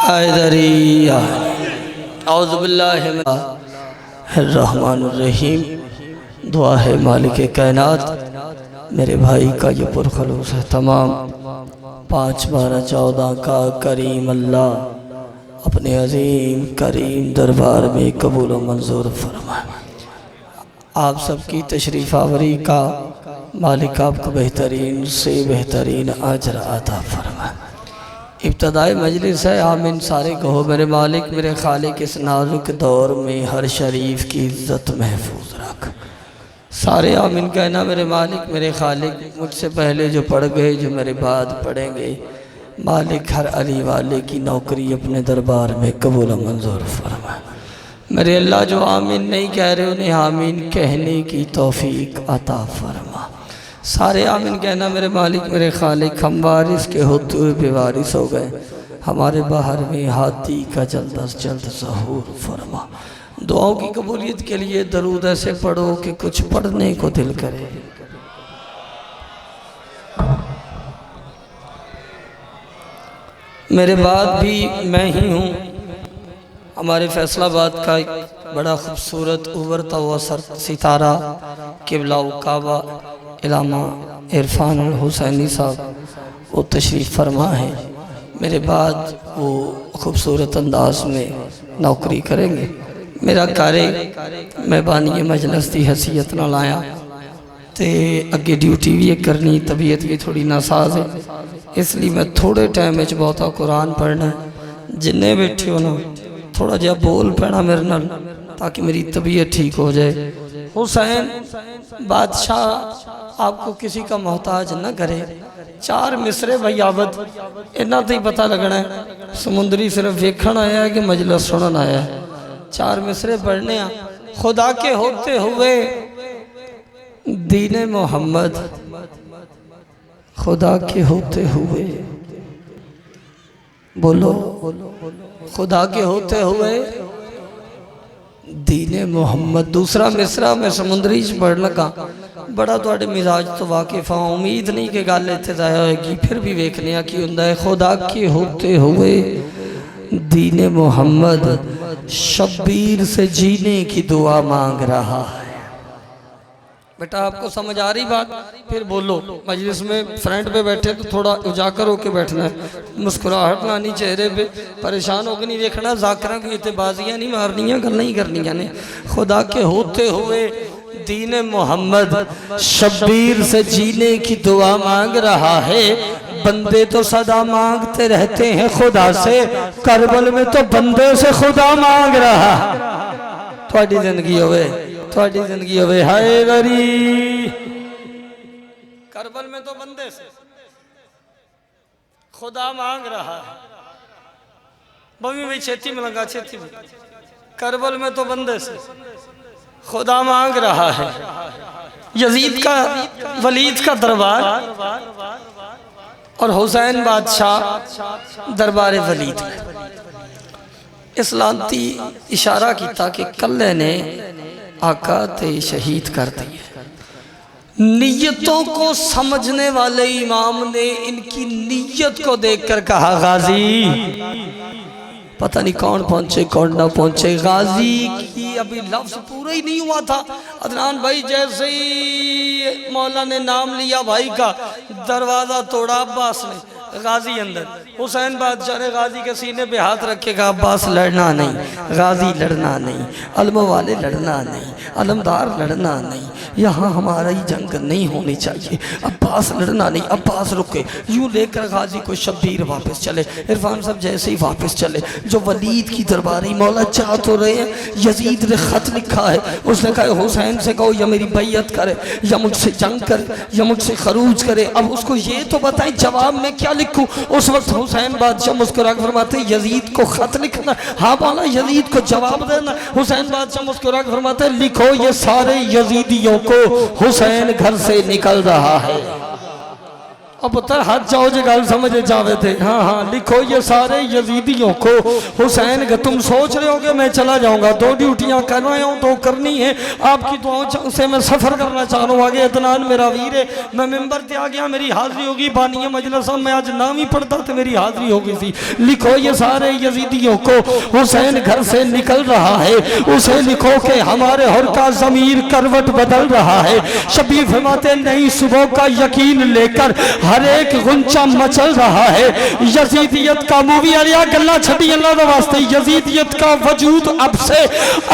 हैदरी औज़ुबिल्लाहिर्रहमानिर्रहीम। दुआ है मालिक कायनात मेरे भाई का ये पुरखलूस है तमाम 5, 12, 14 का करीम अल्लाह अपने अजीम करीम दरबार में कबूल व मंजूर फरमाए। आप सबकी तशरीफ़ आवरी का मालिक आपको बेहतरीन से बेहतरीन अजर अता फरमाए। इब्तदाई मजलिस है, आमीन सारे कहो मेरे मालिक मेरे खालिक इस नाजुक दौर में हर शरीफ की इज़्ज़त महफूज रख। सारे आमीन कहना मेरे मालिक मेरे खालिक। मुझसे पहले जो पढ़ गए जो मेरे बाद पढ़ेंगे मालिक हर अली वाले की नौकरी अपने दरबार में कबूल मंजूर फरमा। मेरे अल्लाह जो आमीन नहीं कह रहे उन्हें आमीन कहने की तौफीक अता फरमा। सारे आमीन कहना मेरे मालिक मेरे खालिक। हम वारिस के होते हुए बेवारिस हो गए, हमारे बाहर में हाथी का जल्द अज जल्द ज़हूर फरमा। दुआओं की कबूलियत के लिए दरूद ऐसे पढ़ो कि कुछ पढ़ने को दिल करे। मेरे बाद भी मैं ही हूँ। हमारे फैसलाबाद का एक बड़ा खूबसूरत उभरता हुआ सितारा किबला काबा इलामा इरफान हुसैनी साहब वो तशरीफ़ फरमा है। मेरे बाद वो खूबसूरत अंदाज में नौकरी करेंगे। मेरा कार्य मैं बानी मजलिस की हैसियत न लाया तो अगे ड्यूटी भी करनी, तबीयत भी थोड़ी नासाज है, इसलिए मैं थोड़े टाइम में बहुता कुरान पढ़ना। जिन्ने बैठे हो ना थोड़ा जहा बोल पैना मेरे नाल ताकि मेरी तबीयत ठीक हो जाए। हुसैन बादशाह आपको किसी का मोहताज न करे। 4 मिसरे भैयावत इन्ना तो ही पता लगना है। समुंदरी सिर्फ वेखण आया है कि मजलिस सुनन आया है। 4 मिसरे पढ़ने खुदा के होते हुए दीने मोहम्मद, खुदा के होते हुए बोलो खुदा के होते हुए दीने मोहम्मद। दूसरा मिसरा मैं समुंदरी च पढ़ लगा। बड़ा तुहाडे मिजाज तो वाकिफ हाँ, उम्मीद नहीं कि गल इत्थे जाया होएगी, फिर भी वेखने की हुंदा है। खुदा के होते हुए दीने मोहम्मद शब्बीर से जीने की दुआ मांग रहा है। बेटा आपको समझ आ रही बात? फिर बोलो। मजलिस में फ्रंट पे बैठे तो थोड़ा उजागर होके बैठना है, मुस्कुराहट लानी चेहरे पे, परेशान होकर नहीं देखना। जाकरा की इतने बाजियाँ नहीं मारनियाँ, गल नहीं करनिया ने। खुदा के होते हुए दीन मोहम्मद शब्बीर से जीने की दुआ मांग रहा है। बंदे तो सदा मांगते रहते हैं खुदा से, करबल में तो बंदे से खुदा मांग रहा। थोड़ी जिंदगी होवे, थोड़ी जिंदगी होवे हैदरी। करबल में तो बंदे से खुदा मांग रहा है। बवी भाई छेती में लगा, छेती में। करबल में तो बंदे से खुदा मांग रहा है। यजीद का वलीद का दरबार और हुसैन बादशाह दरबार वलीद में इस लानती इशारा किया कि कल्ले ने आका ते शहीद कर दिए। नीयतों को समझने वाले इमाम ने इनकी नीयत को देखकर कहा गाजी। पता नहीं कौन पहुंचे कौन ना पहुंचे। गाजी की अभी लफ्ज पूरा ही नहीं हुआ था। अदनान भाई जैसे ही मौला ने नाम लिया भाई का, दरवाजा तोड़ा अब्बास ने। गाजी अंदर, हुसैन बादशाह ने गाजी के सीने पे हाथ रखे कहा अब्बास लड़ना नहीं, गाजी लड़ना नहीं, अलम वाले लड़ना नहीं, अलमदार लड़ना नहीं, यहाँ हमारा ही जंग नहीं होनी चाहिए। अब्बास लड़ना नहीं, अब्बास रुके। यूँ लेकर गाजी को शब्बीर वापस चले। इरफान साहब जैसे ही वापस चले, जो वलीद की दरबारी मौला चाह तो रहे हैं, यजीद ने खत लिखा है। उसने कहा हुसैन से कहो या मेरी बैयत करे या मुझसे जंग करे या मुझसे खरूज करे। अब उसको ये तो बताएं जवाब में क्या लिखूं। उस वक्त हुसैन बादशाह मुस्कुरा कर फरमाते यजीद को खत लिखना। हाँ मौला यजीद को जवाब देना। हुसैन बादशाह मुस्कुरा कर फरमाते लिखो ये सारे यजीदियों को हुसैन घर से निकल रहा है। अब पुत्र हाथ जाओ जो गल समझ जावे थे। हाँ हाँ लिखो ये सारे यजीदियों को हुसैन का, तुम सोच रहे हो कि मैं चला जाऊंगा, 2 ड्यूटियां कर रहा हूँ, 2 करनी है। आपकी दुआओं से मैं सफ़र करना चाह रहा हूँ आगे। अदनान मेरा वीर है, मैं मिंबर पे आ गया, मेरी हाजिरी होगी। बानी मजलिस में आज नाम ही पढ़ता तो मेरी हाजिरी हो गई थी। लिखो ये सारे यजीदियों को हुसैन घर से निकल रहा है, उसे लिखो कि हमारे हर का ज़मीर करवट बदल रहा है। शबीर फरमाते नई सुबह का यकीन लेकर हर एक गुंचा मचल रहा है। यजीदियत का मूवी आलिया गल्ला छड़ी अल्लाह के वास्ते, यजीदियत का वजूद अब से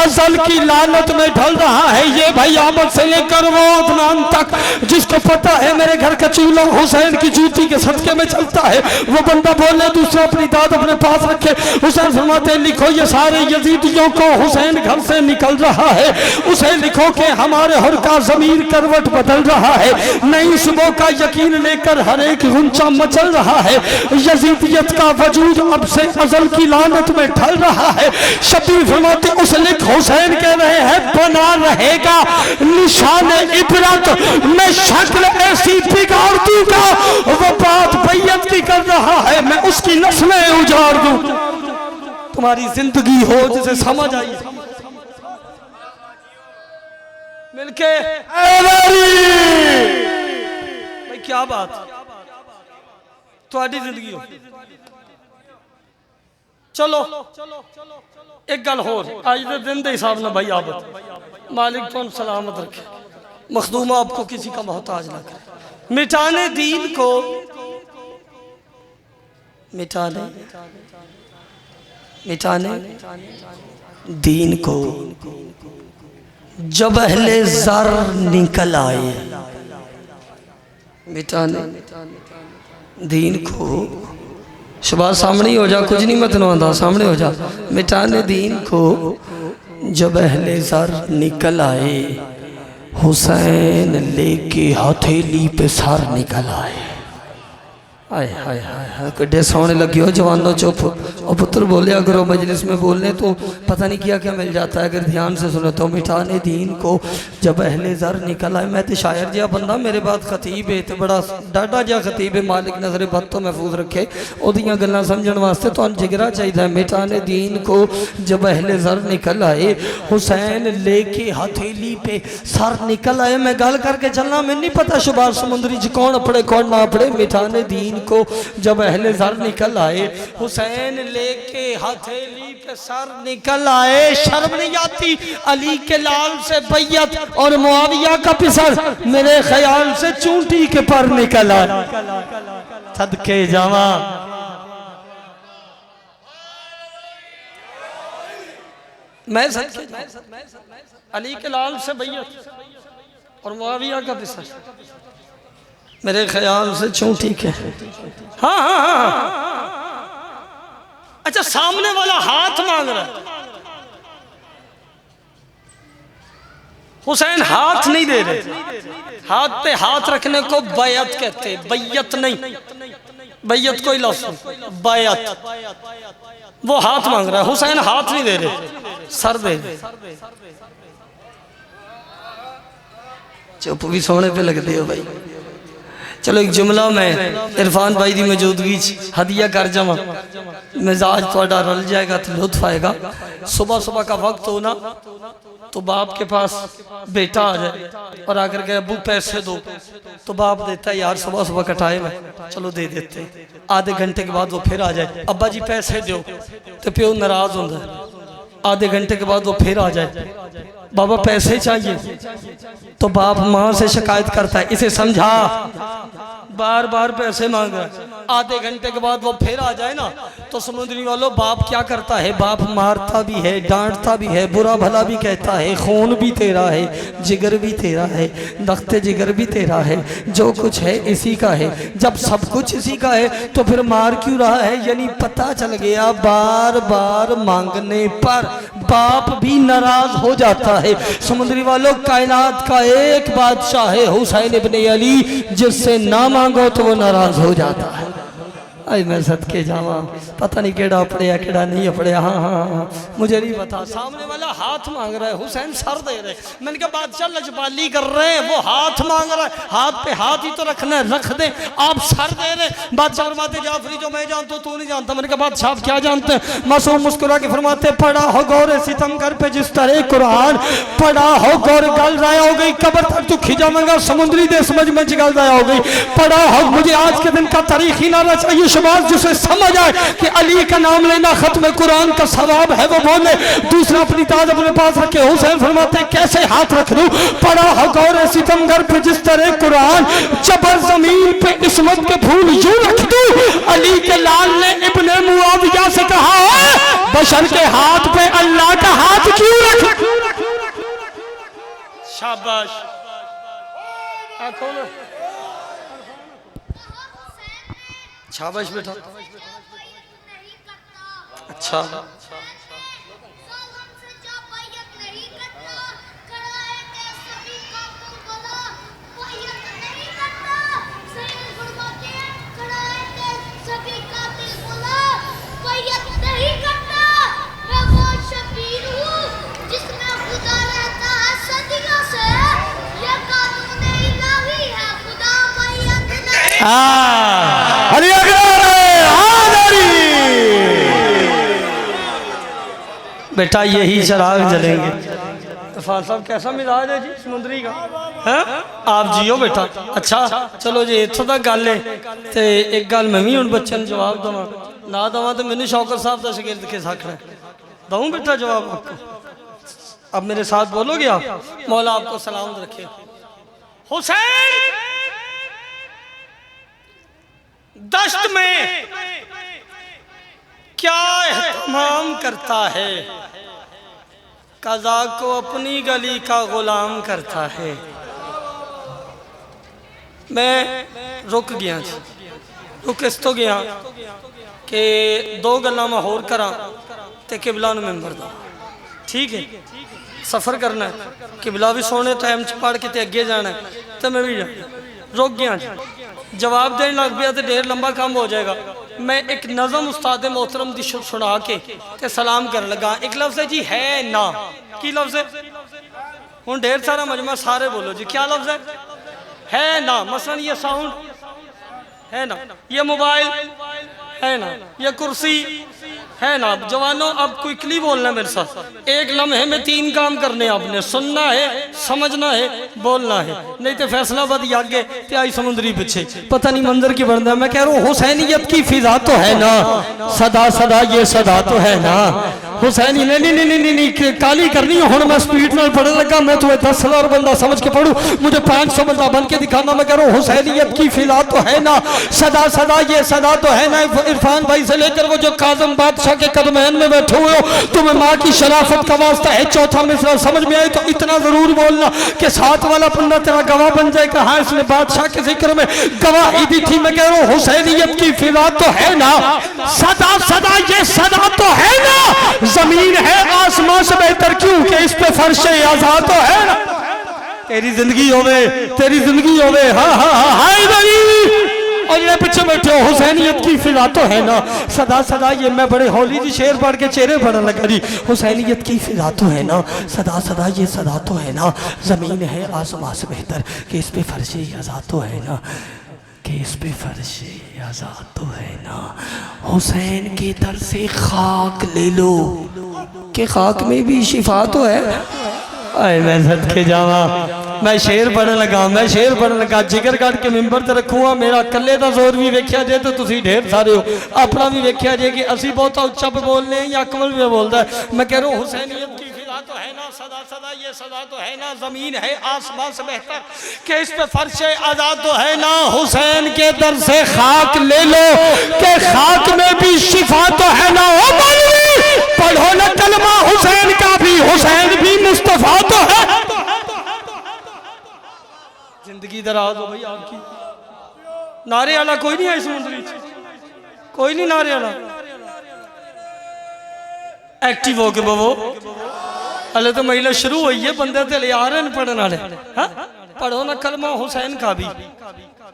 अजल की लानत में ढल रहा है। ये भाई आमद से लेकर वो अदनान तक जिसको पता है मेरे घर का चूल्हा हुसैन की जूती के सदके में चलता है, वो बंदा बोले दूसरा अपनी दाद अपने पास रखे। हुसैन फरमाते लिखो ये सारे यजीदियों को हुसैन घर से निकल रहा है, उसे लिखो कि हमारे हर का ज़मीर करवट बदल रहा है। नई सुबह का यकीन लेकर हर एक गुंचा मचल रहा है। यजीदियत का वजूद अब से अजल की लानत में ढल रहा है। शबीर फरमाते उस लिख हुसैन कह रहे हैं बना रहेगा निशान इबरत, मैं शक्ल ऐसी बिगाड़ दूंगा, वो बात बैयत की कर रहा है, मैं उसकी नस्लें उजाड़ दूं। तुम्हारी जिंदगी हो जिसे समझ आई मिलके भाई क्या बात थोड़ी जिंदगी हो। चलो एक गल होर आज के दिन के हिसाब से भाई आबद मालिक तुम सलामत रखे, मखदूमा आपको किसी का मोहताज ना करे। मिटाने दीन को, मिटाने दीन को जब अहले ज़र निकल आए, मिटाने दीन को शबाज सामने हो जा, कुछ नहीं मत नवादा सामने हो जा। मिटाने दीन को जब अहले ज़र निकल आए, हुसैन लेके हथेली पे सर निकल आए। हाय हाय हाय हाय कड्डे सोने लगे हो जवानों चुप। और पुत्र बोलिया करो, मजलिस में बोलने तो पता नहीं क्या क्या मिल जाता है अगर ध्यान से सुनो तो। मिटाने दीन को जब अहले ज़र निकल आए, मैं तो शायर जहा बंदा, मेरे बाद खतीब है तो बड़ा डाडा जहा खतीब है, मालिक नजर बद तो महफूज रखे, ओदियां गल्लां समझण वास्ते तो जिगरा चाहिए। मिटाने दीन को जब अहले ज़र निकल आए, हुसैन लेके हथेली पे सर निकल आए। मैं गल करके चलना, मैं नहीं पता शबाज समुंदरी च कौन अपड़े कौन ना अपड़े। मिटाने दीन को जब अहले ज़र निकल आए, हुसैन लेके हथेली पे सर निकल आए। शर्म नहीं आती अली के लाल से बैयत और मुआविया का पिसर मेरे ख्याल से चूंटी के पर निकल आए। सदके जावा मैं अली के लाल से बैयत और मुआविया का पिसर मेरे ख्याल से चूंटी के। हाँ हाँ हाँ अच्छा सामने वाला हाथ मांग रहा है, हुसैन हाथ नहीं दे रहे। हाथ पे हाथ रखने को बैयत कहते, बैयत नहीं, बैयत कोई लफ्ज़, बैयत वो हाथ मांग रहा है। हुसैन हाथ नहीं दे रहे, सर दे रहे। चुप भी सोने पे लगते हो भाई। चलो एक जुमला मैं इरफान भाई की मौजूदगी हदिया कर जावा, मिजाज थोड़ा रल जाएगा तो लुत्फ आएगा। सुबह सुबह का वक्त हो ना तो बाप के पास बेटा आ जाए और आकर के अबू पैसे दो, तो बाप देता है यार सुबह सुबह कटाए में, चलो दे देते। आधे घंटे के बाद वो फिर आ जाए, अब्बा जी पैसे दो, तो प्यो नाराज होता है। आधे घंटे के बाद वो फिर आ जाए, बाबा पैसे चाहिए, तो बाप माँ से शिकायत करता है, इसे समझा बार बार पैसे मांग रहा है। आधे घंटे के बाद वो फिर आ जाए ना तो समुद्री वालों बाप क्या करता है, बाप मारता भी है, डांटता भी है, बुरा भला भी कहता है, खून भी तेरा है, जिगर भी तेरा है, दख्ते जिगर भी तेरा है, जो कुछ है इसी का है। जब सब कुछ इसी का है तो फिर मार क्यों रहा है? यानी पता चल गया बार बार मांगने पर बाप भी नाराज हो जाता है। समुद्री वालों कायनात का एक बादशाह है हुसैन इब्ने अली, जिससे ना मांगो तो वो नाराज हो जाता है। आई मैं सदके जावा, पता नहीं केड़ा अपड़िया केड़ा नहीं अपड़िया। हाँ हाँ हाँ मुझे नहीं पता। सामने वाला हाथ मांग रहा है, हुसैन सर दे रहे। मैंने कहा बादशाह लजपाली कर रहे हैं, वो हाथ मांग रहा है, हाथ पे हाथ ही तो रखना है, रख दे, आप सर दे रहे। बादशाह फरमाते जाफरी जो मैं जानता हूँ तू नहीं जानता। मैंने कहा बादशाह क्या जानते हैं? मासूम मुस्कुरा के फरमाते पढ़ा हो गौर सितम घर पे जिस तरह कुरान, पढ़ा हो गौर गल राय हो गई, कब्र तक तू खिजाऊंगा समुद्री दे समझ में जगल राय हो गई। पढ़ा हो मुझे आज के दिन का तारीख ही ना चाहिए, शबाज जिसे समझ आए कि अली का नाम लेना खत्म कुरान का सवाब है वो बोले। दूसरा अपनी ताज अपने पास रखे। हुसैन फरमाते कैसे हाथ रख दूं? पढ़ा हो गौर सितमगर पे जिस तरह कुरान, जबर जमीन पे इस्मत के फूल यूं रख दूं। अली के लाल ने इब्ने मुआविया से कहा बशर के हाथ पे अल्लाह का हाथ क्यों रख? शाबाश। शाबाश बेटा। अच्छा बेटा यही चिराग जलेंगे। इरफान साहब कैसा मिजाज है जी समुंदरी का है? आप जियो बेटा। अच्छा चलो जी इत्थों तक गल है। तो एक गल मैं भी हूँ बच्चे ने जवाब देवा ना देवा तो मैंने शौकत साहब का शगिर्द किस आखना दूँ बेटा जवाब आपको। अब मेरे साथ बोलोगे आप? मौला आपको सलामत रखे। हुसैन दश्त में क्या एहतमाम करता है, कज़ा को अपनी गली का गुलाम करता है। मैं रुक गया रुक इस तो गया कि दो गल्लां मैं होर करा ते किबला नूं मैंबर दा। ठीक है सफ़र करना है, किबला भी सोने टाइम च पढ़ के ते अगे जाना है तो मैं भी रुक गया। जवाब देने लग पिया तो ढेर लंबा काम हो जाएगा। मैं एक नज़म उस्ताद मोहतरम दी सुना के ते सलाम कर लगा। एक लफ्ज़ है जी है ना, की लफ्ज़ है? हुण ढेर सारा मजमा सारे बोलो जी क्या लफ्ज़ है ना? मसलन ये साउंड है ना, ये मोबाइल है ना, ये कुर्सी है ना। जवानों अब क्विकली बोलना है मेरे साथ। एक लम्हे में 3 काम करने आपने, सुनना है, समझना है, बोलना है, नहीं तो फैसलाबाद आगे ते आई समुद्री पीछे पता नहीं मंदिर की बनता। मैं कह रहा हूँ हुसैनियत की फिजा तो है ना, सदा सदा ये सदा तो है ना। हुसैनी नहीं नहीं नहीं नहीं नहीं काली करनी है। हुण मैं स्पीड में पढ़ने लगा, मैं तुम्हें 10,000 बंदा समझ के पढ़ूँ, मुझे 500 बंदा बन के दिखाना। मैं कह रहा हूँ हुसैनियत की फिजा तो है ना, सदा सदा ये सदा तो है ना। इरफान भाई से लेकर वो जो काज़म बादशाह के कदमैन में बैठे हुए हो, तुम्हें माँ की शराफत का वास्ता है। चौथा मिसरा समझ में आए तो इतना जरूर बोलना कि 7 वाला पन्ना तेरा गवाह बन जाएगा। हाँ इसने बादशाह के जिक्र में गवाही दी थी। मैं कह रहा हूँ हुसैनियत की फिजा तो है ना, सदा सदा ये सदा तो है ना। जमीन है आसमां से बेहतर क्यों कि इस पे फर्श आजाद तो है ना। तेरी जिंदगी होवे, तेरी जिंदगी होवे। हाँ हाँ हाँ हाय और ये पीछे बैठे हो हुसैनियत की फिजा तो है ना, सदा सदा ये मैं बड़े हौली जी शेर पढ़ के चेहरे पढ़ने लगा जी। हुसैनियत की फिजा तो है ना, सदा सदा ये सदा तो है ना। जमीन है आसमां से बेहतर कि इस पे फर्श आजाद तो है ना, कि इस पे फर्श आजाद तो है ना। हुसैन के दर से खाक ले लो कि खाक में भी शिफा तो है। आए मैं सदके जावा, मैं शेर पढ़न लगा, मैं शेर पढ़न लगा। जिगर कट के मिंबर ते रखूँगा। मेरा कल्ले का जोर भी वेख्या जाए तो तुसी ढेर सारे हो, अपना भी वेख्या जाए कि असी बहुत उच्चा पे बोलने या अकमल भी बोलता है। मैं कह रहा हूँ हुसैनियत की फिजा तो है ना, सदा सदा ये सदा तो है ना। जमीन है आसमां से बेहतर कि इस पे फर्श आजाद तो है ना। हुसैन के दर से खाक ले लो कि खाक में भी शिफा तो है ना। ओ मौलवी पढ़ो ना कलमा हुसैन का भी, हुसैन भी मुस्तफा तो है। जिंदगी दराज हो भाई आपकी। नारे वाला कोई नहीं है इस मंदिर, कोई नहीं नारे वाला। एक्टिव हो के बवो, हले तो महिला शुरू हुई है, बंदे तो ले आ रहे हैं पढ़ने वाले। पढ़ो ना कलमा हुसैन का भी,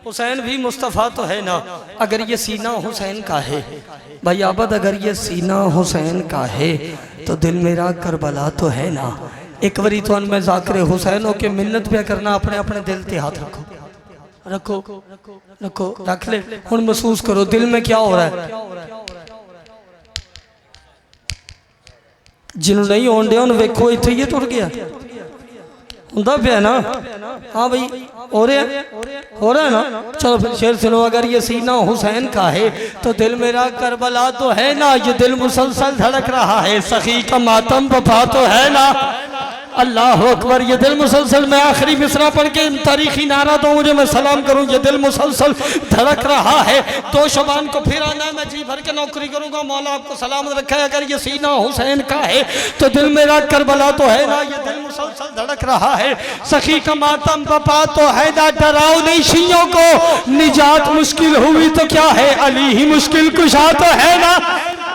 हुसैन भी मुस्तफ़ा तो है ना। अगर ये सीना हुसैन का है भाई आबद, अगर ये सीना हुसैन का है तो दिल मेरा करबला तो है ना। एक बारी तो मैं ज़ाकिर हुसैन हो के मिन्नत पे करना, अपने अपने दिल ते हाथ रखो रखो रखो, रख ले हुण महसूस करो दिल में क्या हो रहा है। जिन्हों नहीं होने दिया वेखो इत्थे ही टुट गया होंदा पिया ना। हाँ भाई हो रहा है ना। चलो फिर शेर सुनो। अगर ये सीना हुसैन का है तो दिल मेरा करबला तो है ना। ये दिल मुसलसल धड़क रहा है, सखी का मातम वफा तो है ना। अल्लाह अकबर। ये दिल मुसलसल, मैं आखिरी मिसरा पढ़ के तारीखी नारा दूं मुझे, मैं सलाम करूं। ये दिल मुसलसल धड़क रहा है, 2 शबान को फिर आना है, मैं जी भर के नौकरी करूंगा, मौला आपको सलामत रखा है। अगर ये सीना हुसैन का है तो दिल मेरा करबला तो है ना। ये दिल मुसलसल धड़क रहा है, सखी का मातम वफा तो है ना। डराओ नहीं शियों को, निजात मुश्किल हुई तो क्या है, अली ही मुश्किल कुशा तो है ना।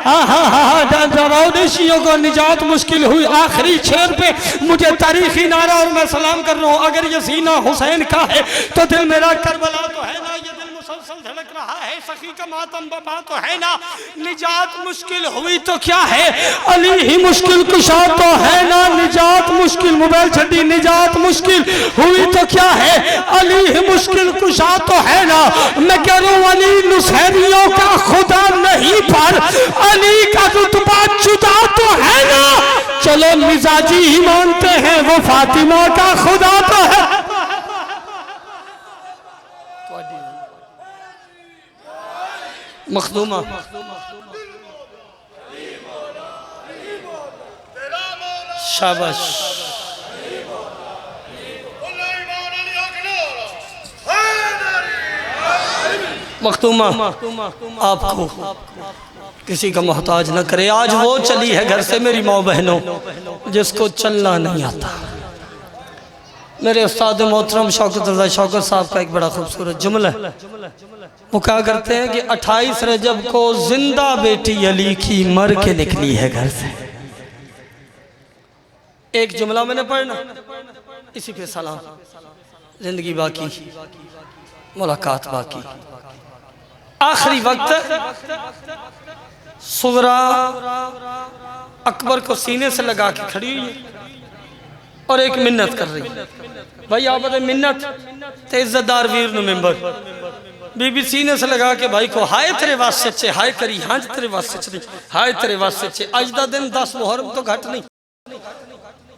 डरावशियों को निजात मुश्किल हुई। आखिरी शेर पे मुझे तारीखी नारा और मैं सलाम कर रहा हूँ। अगर ये सीना हुसैन का है तो दिल मेरा करबला तो है ना। ये दिल मुसलसल धड़क रहा है, सखी का मातम वफा तो है ना। निजात मुश्किल हुई तो क्या है, अली ही मुश्किल कुशा तो है ना। निजात मुश्किल, मोबाइल छड़ी, निजात मुश्किल हुई तो क्या है, अली ही मुश्किल कुशा तो है ना। मैं कह रहा हूँ अली नुसैरियों का खुदा नहीं पर अली का रुतबा जुदा तो है ना। चलो मिजाजी ही मानते हैं वो फातिमा का खुदा तो है। मखदूमा शाबाश। मखदूमा आपको किसी का मोहताज न करे। आज वो चली है घर से मेरी माँ बहनों जिसको चलना नहीं आता। मेरे उस्ताद मोहतरम शौकत रज़ा शौकत साहब का एक बड़ा खूबसूरत जुमला है। वो क्या करते हैं कि 28 रजब को जिंदा बेटी अली की मर के निकली है घर से। एक जुमला मैंने पढ़ना, इसी पे सलाम। जिंदगी बाकी, मुलाकात बाकी। आखिरी वक्त सुगरा अकबर को सीने से लगा के खड़ी हुई है और एक मिन्नत कर रही है। भाई आप बताए मिन्नत ते इज्जतदार वीर नु मेंबर बीबी सीने से लगा के भाई को हाय तेरे वास्ते चे, हाय करी हाँ तेरे वास्ते चे, हाय तेरे वास्ते चे। अज का दिन 10 मुहर्रम तो घट नहीं।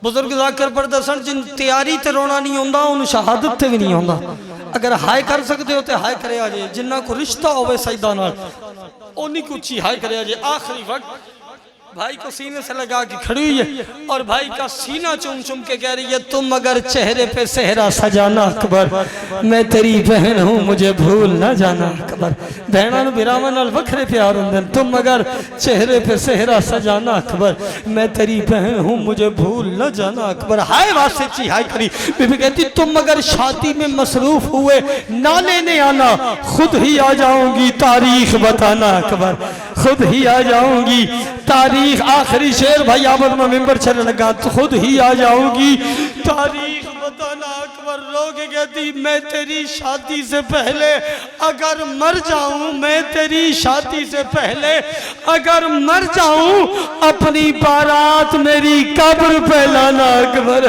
बुजुर्ग जाकर पर दसन जिन तैयारी ते रोना नहीं होंदा उन शहादत ते भी नहीं होंदा। अगर हाय कर सकते हो तो हाय करे आजे, जिन्ना को रिश्ता होवे सजदा नाल ओनी कुछ हाय करे आजे। आखिरी वक्त भाई को सीने से लगा के खड़ी हुई है और भाई का सीना चूम चूम के कह रही है तुम अगर चेहरे पे सेहरा सजाना अकबर, मैं तेरी बहन हूँ मुझे भूल ना जाना अकबर। बहना बिरावां नाल वखरे प्यार होंदे। तुम अगर चेहरे पे सेहरा सजाना अकबर, मैं तेरी बहन हूँ मुझे भूल ना जाना अकबर। हाय वास्ते ची हाय करी। बीबी कहती तुम अगर शादी में मसरूफ हुए ना लेने आना, खुद ही आ जाऊंगी तारीख बताना अकबर, खुद ही आ जाऊंगी तारीख। आखिरी शेर भाई आमद में मेंबर चलने लगा तो खुद ही आ जाऊंगी तारीख बताना अकबर। लोग कहती मैं तेरी शादी से पहले अगर मर जाऊं, मैं तेरी शादी से पहले अगर मर जाऊं, अपनी बारात मेरी कब्र पे लाना अकबर।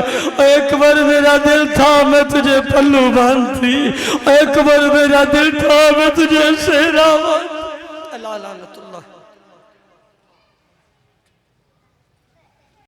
एक बार मेरा दिल था मैं तुझे पल्लू बांधती, एक बार मेरा दिल था मैं तुझे सेहरा बांधती।